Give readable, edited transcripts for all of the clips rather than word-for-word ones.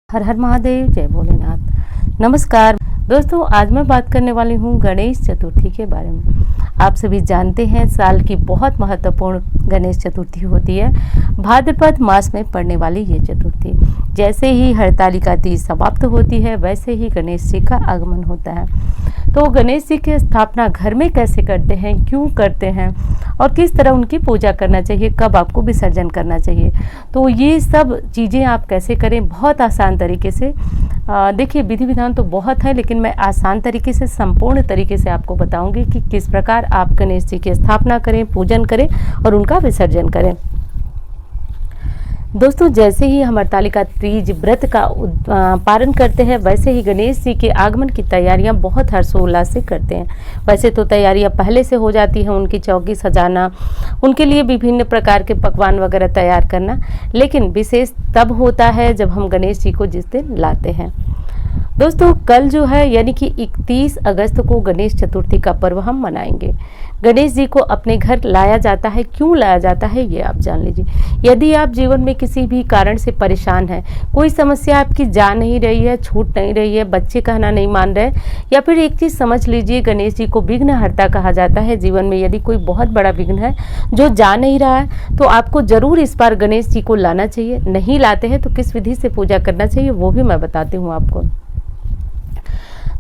हर हर महादेव, जय भोलेनाथ। नमस्कार दोस्तों, आज मैं बात करने वाली हूँ गणेश चतुर्थी के बारे में। आप सभी जानते हैं साल की बहुत महत्वपूर्ण गणेश चतुर्थी होती है। भाद्रपद मास में पड़ने वाली ये चतुर्थी, जैसे ही हरतालिका तीज समाप्त होती है वैसे ही गणेश जी का आगमन होता है। तो गणेश जी की स्थापना घर में कैसे करते हैं, क्यों करते हैं और किस तरह उनकी पूजा करना चाहिए, कब आपको विसर्जन करना चाहिए, तो ये सब चीज़ें आप कैसे करें बहुत आसान तरीके से। देखिए, विधि विधान तो बहुत है, लेकिन मैं आसान तरीके से, संपूर्ण तरीके से आपको बताऊंगी कि किस प्रकार आप गणेश जी की स्थापना करें, पूजन करें और उनका विसर्जन करें। दोस्तों, जैसे ही हम हरतालिका तीज व्रत का पारण करते हैं वैसे ही गणेश जी के आगमन की तैयारियां बहुत हर्षोल्लास से करते हैं। वैसे तो तैयारियां पहले से हो जाती हैं, उनकी चौकी सजाना, उनके लिए विभिन्न प्रकार के पकवान वगैरह तैयार करना, लेकिन विशेष तब होता है जब हम गणेश जी को जिस दिन लाते हैं। दोस्तों, कल जो है यानी कि 31 अगस्त को गणेश चतुर्थी का पर्व हम मनाएंगे। गणेश जी को अपने घर लाया जाता है। क्यों लाया जाता है ये आप जान लीजिए। यदि आप जीवन में किसी भी कारण से परेशान हैं, कोई समस्या आपकी जा नहीं रही है, छूट नहीं रही है, बच्चे कहना नहीं मान रहे, या फिर एक चीज़ समझ लीजिए, गणेश जी को विघ्नहर्ता कहा जाता है। जीवन में यदि कोई बहुत बड़ा विघ्न है जो जा नहीं रहा है, तो आपको ज़रूर इस बार गणेश जी को लाना चाहिए। नहीं लाते हैं तो किस विधि से पूजा करना चाहिए वो भी मैं बताती हूँ आपको।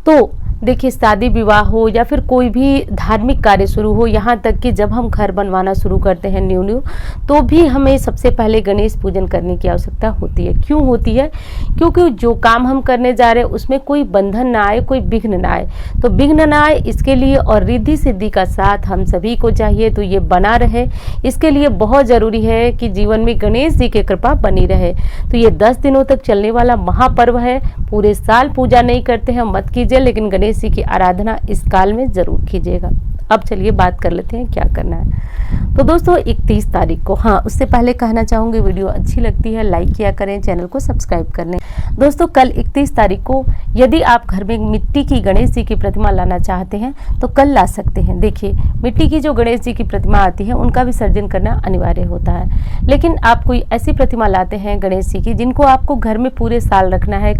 तो देखिए, शादी विवाह हो या फिर कोई भी धार्मिक कार्य शुरू हो, यहाँ तक कि जब हम घर बनवाना शुरू करते हैं न्यू तो भी हमें सबसे पहले गणेश पूजन करने की आवश्यकता होती है। क्यों होती है? क्योंकि जो काम हम करने जा रहे हैं उसमें कोई बंधन ना आए, कोई विघ्न ना आए। तो विघ्न ना आए इसके लिए और रिद्धि सिद्धि का साथ हम सभी को चाहिए, तो ये बना रहे, इसके लिए बहुत ज़रूरी है कि जीवन में गणेश जी की कृपा बनी रहे। तो ये 10 दिनों तक चलने वाला महापर्व है। पूरे साल पूजा नहीं करते हैं मत कीजिए, लेकिन गणेश जी की आराधना इस काल में जरूर कीजिएगा। अब चलिए बात कर लेते हैं क्या करना है। तो दोस्तों, 31 तारीख को, हाँ उससे पहले कहना चाहूँगी, वीडियो अच्छी लगती है लाइक किया करें, चैनल को सब्सक्राइब कर लें। दोस्तों, कल 31 तारीख को यदि आप घर में मिट्टी की गणेश जी की प्रतिमा लाना चाहते हैं तो कल ला सकते हैं। देखिए, मिट्टी की जो गणेश जी की प्रतिमा आती है उनका विसर्जन करना अनिवार्य होता है, लेकिन आप कोई ऐसी प्रतिमा लाते हैं गणेश जी की जिनको आपको घर में पूरे साल रखना है।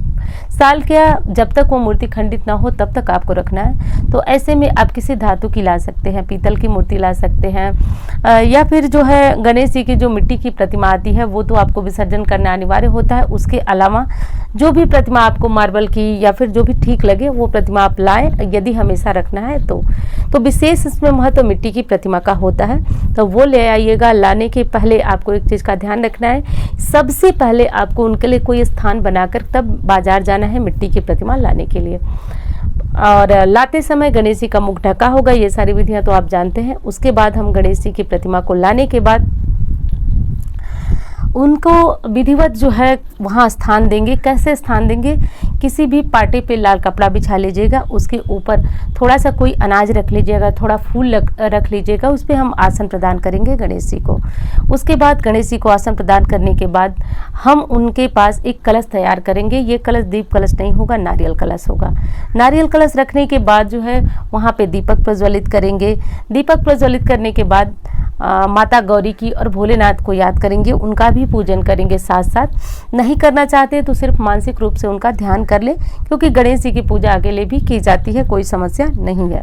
साल क्या, जब तक वो मूर्ति खंडित ना हो तब तक आपको रखना है। तो ऐसे में आप किसी धातु की ला सकते हैं, पीतल की मूर्ति ला सकते हैं, या फिर जो है गणेश जी की जो मिट्टी की प्रतिमा आती है वो तो आपको विसर्जन करना अनिवार्य होता है। उसके अलावा जो भी प्रतिमा आपको मार्बल की या फिर जो भी ठीक लगे वो प्रतिमा आप लाएं, यदि हमेशा रखना है तो विशेष इसमें महत्व मिट्टी की प्रतिमा का होता है, तो वो ले आइएगा। लाने के पहले आपको एक चीज़ का ध्यान रखना है, सबसे पहले आपको उनके लिए कोई स्थान बनाकर तब बाजार जाना है मिट्टी की प्रतिमा लाने के लिए। और लाते समय गणेश जी का मुख ढका होगा, ये सारी विधियां तो आप जानते हैं। उसके बाद हम गणेश जी की प्रतिमा को लाने के बाद उनको विधिवत जो है वहाँ स्थान देंगे। कैसे स्थान देंगे? किसी भी पाटे पे लाल कपड़ा बिछा लीजिएगा, उसके ऊपर थोड़ा सा कोई अनाज रख लीजिएगा, थोड़ा फूल रख लीजिएगा, उस पर हम आसन प्रदान करेंगे गणेश जी को। उसके बाद गणेश जी को आसन प्रदान करने के बाद हम उनके पास एक कलश तैयार करेंगे। ये कलश दीप कलश नहीं होगा, नारियल कलश होगा। नारियल कलश रखने के बाद जो है वहाँ पे दीपक प्रज्वलित करेंगे। दीपक प्रज्वलित करने के बाद माता गौरी की और भोलेनाथ को याद करेंगे, उनका भी पूजन करेंगे साथ साथ। नहीं करना चाहते तो सिर्फ मानसिक रूप से उनका ध्यान कर ले, क्योंकि गणेश जी की पूजा अकेले भी की जाती है, कोई समस्या नहीं है।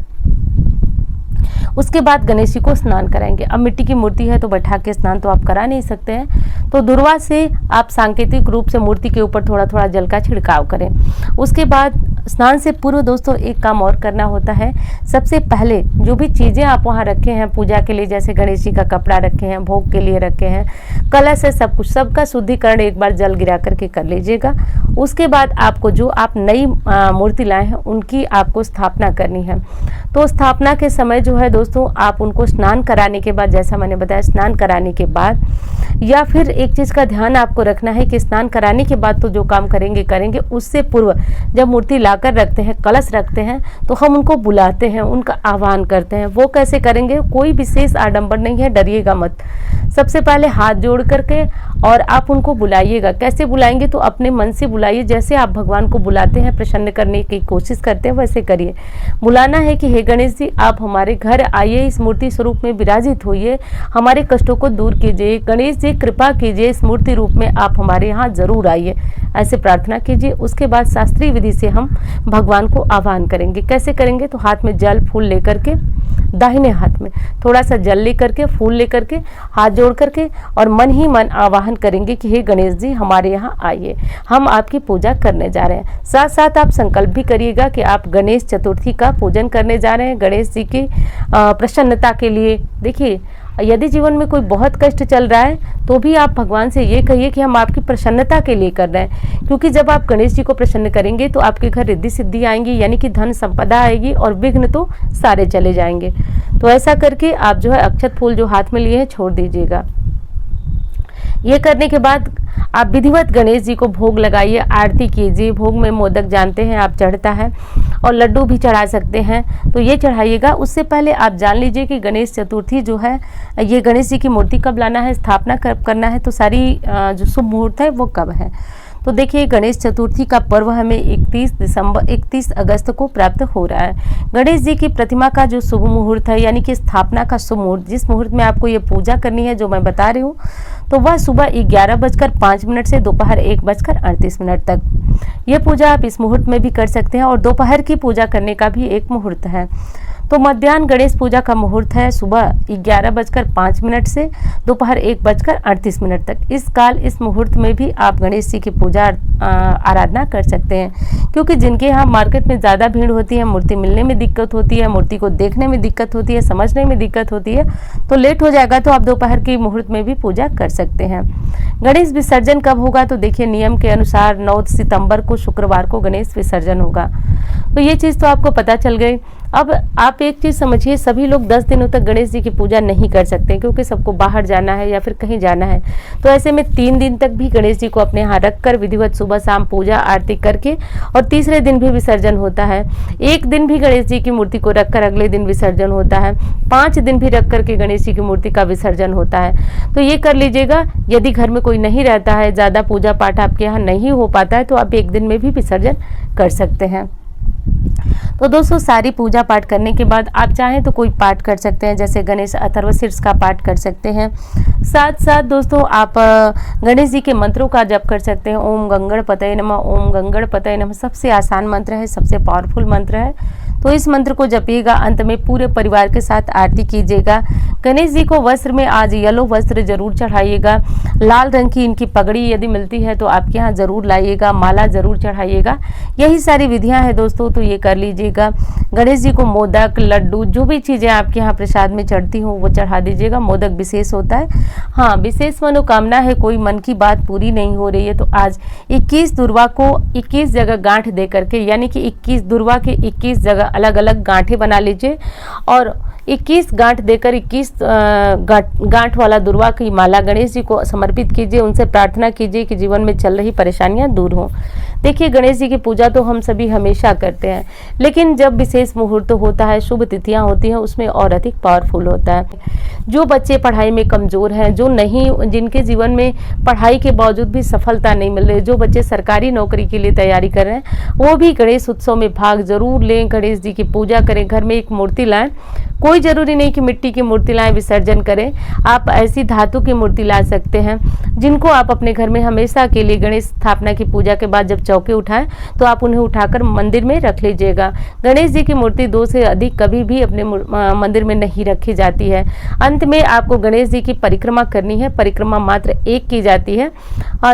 उसके बाद गणेश जी को स्नान कराएंगे। अब मिट्टी की मूर्ति है तो बैठा के स्नान तो आप करा नहीं सकते हैं, तो दुर्वा से आप सांकेतिक रूप से मूर्ति के ऊपर थोड़ा थोड़ा जल का छिड़काव करें। उसके बाद स्नान से पूर्व दोस्तों एक काम और करना होता है। सबसे पहले जो भी चीज़ें आप वहाँ रखे हैं पूजा के लिए, जैसे गणेश जी का कपड़ा रखे हैं, भोग के लिए रखे हैं, कलश है, सब कुछ, सबका शुद्धिकरण एक बार जल गिरा करके कर लीजिएगा। उसके बाद आपको जो आप नई मूर्ति लाए हैं उनकी आपको स्थापना करनी है। तो स्थापना के समय जो है दोस्तों, आप उनको स्नान कराने के बाद, जैसा मैंने बताया, स्नान कराने के बाद, या फिर एक चीज़ का ध्यान आपको रखना है कि स्नान कराने के बाद तो जो काम करेंगे उससे पूर्व जब मूर्ति ला सजाकर रखते हैं, कलश रखते हैं, तो हम उनको बुलाते हैं, उनका आह्वान करते हैं। वो कैसे करेंगे? कोई विशेष आडंबर नहीं है, डरिएगा मत। सबसे पहले हाथ जोड़ करके और आप उनको बुलाइएगा। कैसे बुलाएंगे? तो अपने मन से बुलाइए, जैसे आप भगवान को बुलाते हैं, प्रसन्न करने की कोशिश करते हैं, वैसे करिए। बुलाना है कि हे गणेश जी, आप हमारे घर आइए, इस मूर्ति स्वरूप में विराजित होइए, हमारे कष्टों को दूर कीजिए। गणेश जी कृपा कीजिए, इस मूर्ति रूप में आप हमारे यहाँ जरूर आइए, ऐसे प्रार्थना कीजिए। उसके बाद शास्त्रीय विधि से हम भगवान को आह्वान करेंगे। कैसे करेंगे? तो हाथ में जल फूल लेकर के, दाहिने हाथ में थोड़ा सा जल लेकर के, फूल लेकर के, हाथ जोड़ करके और मन ही मन आवाहन करेंगे कि हे गणेश जी हमारे यहाँ आइए, हम आपकी पूजा करने जा रहे हैं। साथ साथ आप संकल्प भी करिएगा कि आप गणेश चतुर्थी का पूजन करने जा रहे हैं, गणेश जी की प्रसन्नता के लिए। देखिए, यदि जीवन में कोई बहुत कष्ट चल रहा है तो भी आप भगवान से ये कहिए कि हम आपकी प्रसन्नता के लिए कर रहे हैं, क्योंकि जब आप गणेश जी को प्रसन्न करेंगे तो आपके घर रिद्धि सिद्धि आएंगी, यानी कि धन संपदा आएगी और विघ्न तो सारे चले जाएंगे। तो ऐसा करके आप जो है अक्षत फूल जो हाथ में लिए हैं छोड़ दीजिएगा। ये करने के बाद आप विधिवत गणेश जी को भोग लगाइए, आरती कीजिए। भोग में मोदक जानते हैं आप चढ़ता है, और लड्डू भी चढ़ा सकते हैं, तो ये चढ़ाइएगा। उससे पहले आप जान लीजिए कि गणेश चतुर्थी जो है, ये गणेश जी की मूर्ति कब लाना है, स्थापना कब करना है, तो सारी जो शुभ मुहूर्त है वो कब है। तो देखिए, गणेश चतुर्थी का पर्व हमें 31 अगस्त को प्राप्त हो रहा है। गणेश जी की प्रतिमा का जो शुभ मुहूर्त है, यानी कि स्थापना का शुभ मुहूर्त, जिस मुहूर्त में आपको ये पूजा करनी है जो मैं बता रही हूँ, तो वह सुबह 11:05 से दोपहर 1:38 तक। ये पूजा आप इस मुहूर्त में भी कर सकते हैं, और दोपहर की पूजा करने का भी एक मुहूर्त है। तो मध्याह्न गणेश पूजा का मुहूर्त है सुबह 11:05 से दोपहर 1:38 तक। इस मुहूर्त में भी आप गणेश जी की पूजा आराधना कर सकते हैं, क्योंकि जिनके यहाँ मार्केट में ज़्यादा भीड़ होती है, मूर्ति मिलने में दिक्कत होती है, मूर्ति को देखने में दिक्कत होती है, समझने में दिक्कत होती है, तो लेट हो जाएगा, तो आप दोपहर के मुहूर्त में भी पूजा कर सकते हैं। गणेश विसर्जन कब होगा? तो देखिए, नियम के अनुसार 9 सितंबर को शुक्रवार को गणेश विसर्जन होगा। तो ये चीज़ तो आपको पता चल गई। अब आप एक चीज़ समझिए, सभी लोग 10 दिनों तक गणेश जी की पूजा नहीं कर सकते, क्योंकि सबको बाहर जाना है या फिर कहीं जाना है। तो ऐसे में 3 दिन तक भी गणेश जी को अपने यहाँ रख कर विधिवत सुबह शाम पूजा आरती करके, और तीसरे दिन भी विसर्जन होता है। एक दिन भी गणेश जी की मूर्ति को रखकर अगले दिन विसर्जन होता है। 5 दिन भी रख करके गणेश जी की मूर्ति का विसर्जन होता है। तो ये कर लीजिएगा। यदि घर में कोई नहीं रहता है, ज़्यादा पूजा पाठ आपके यहाँ नहीं हो पाता है, तो आप एक दिन में भी विसर्जन कर सकते हैं। तो दोस्तों, सारी पूजा पाठ करने के बाद आप चाहें तो कोई पाठ कर सकते हैं, जैसे गणेश अथर्वशीर्ष का पाठ कर सकते हैं। साथ साथ दोस्तों, आप गणेश जी के मंत्रों का जप कर सकते हैं। ओम गंगणपतये नमः, ओम गंगणपतये नमः सबसे आसान मंत्र है, सबसे पावरफुल मंत्र है। तो इस मंत्र को जपिएगा। अंत में पूरे परिवार के साथ आरती कीजिएगा। गणेश जी को वस्त्र में आज येलो वस्त्र जरूर चढ़ाइएगा। लाल रंग की इनकी पगड़ी यदि मिलती है तो आपके यहाँ ज़रूर लाइएगा, माला ज़रूर चढ़ाइएगा। यही सारी विधियां हैं दोस्तों, तो ये कर लीजिएगा। गणेश जी को मोदक, लड्डू, जो भी चीज़ें आपके यहाँ प्रसाद में चढ़ती हों वो चढ़ा दीजिएगा। मोदक विशेष होता है। हाँ, विशेष मनोकामना है, कोई मन की बात पूरी नहीं हो रही है, तो आज 21 दुर्वा को 21 जगह गांठ दे करके, यानी कि 21 दुर्वा के 21 जगह अलग अलग गांठें बना लीजिए, और 21 गांठ देकर 21 गांठ वाला दुर्वा की माला गणेश जी को समर्पित कीजिए। उनसे प्रार्थना कीजिए कि जीवन में चल रही परेशानियां दूर हों। देखिए, गणेश जी की पूजा तो हम सभी हमेशा करते हैं, लेकिन जब विशेष मुहूर्त होता है, शुभ तिथियां होती हैं, उसमें और अधिक पावरफुल होता है। जो बच्चे पढ़ाई में कमज़ोर हैं, जिनके जीवन में पढ़ाई के बावजूद भी सफलता नहीं मिल रही, जो बच्चे सरकारी नौकरी के लिए तैयारी कर रहे हैं, वो भी गणेश उत्सव में भाग जरूर लें। गणेश जी की पूजा करें, घर में एक मूर्ति लाएं। कोई ज़रूरी नहीं कि मिट्टी की मूर्ति लाएं, विसर्जन करें। आप ऐसी धातु की मूर्ति ला सकते हैं जिनको आप अपने घर में हमेशा के लिए गणेश स्थापना की पूजा के बाद जब चौके उठाएं तो आप उन्हें उठाकर मंदिर में रख लीजिएगा। गणेश जी की मूर्ति 2 से अधिक कभी भी अपने मंदिर में नहीं रखी जाती है। अंत में आपको गणेश जी की परिक्रमा करनी है, परिक्रमा मात्र 1 की जाती है।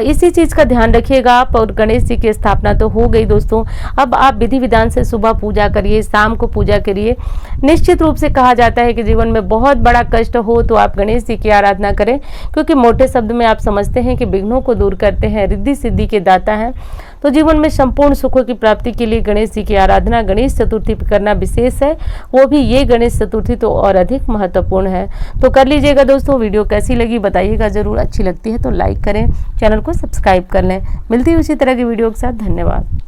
इसी चीज़ का ध्यान रखिएगा आप। और गणेश जी की स्थापना तो हो गई दोस्तों, अब आप विधि विधान से सुबह पूजा करिए, शाम को पूजा करिए। निश्चित रूप से कहा जाता है कि जीवन में बहुत बड़ा कष्ट हो तो आप गणेश जी की आराधना करें, क्योंकि मोटे शब्द में आप समझते हैं कि विघ्नों को दूर करते हैं, रिद्धि सिद्धि के दाता हैं। तो जीवन में संपूर्ण सुखों की प्राप्ति के लिए गणेश जी की आराधना गणेश चतुर्थी पर करना विशेष है, वो भी ये गणेश चतुर्थी तो और अधिक महत्वपूर्ण है। तो कर लीजिएगा दोस्तों। वीडियो कैसी लगी बताइएगा ज़रूर। अच्छी लगती है तो लाइक करें, चैनल को सब्सक्राइब कर लें। मिलती है उसी तरह की वीडियो के साथ। धन्यवाद।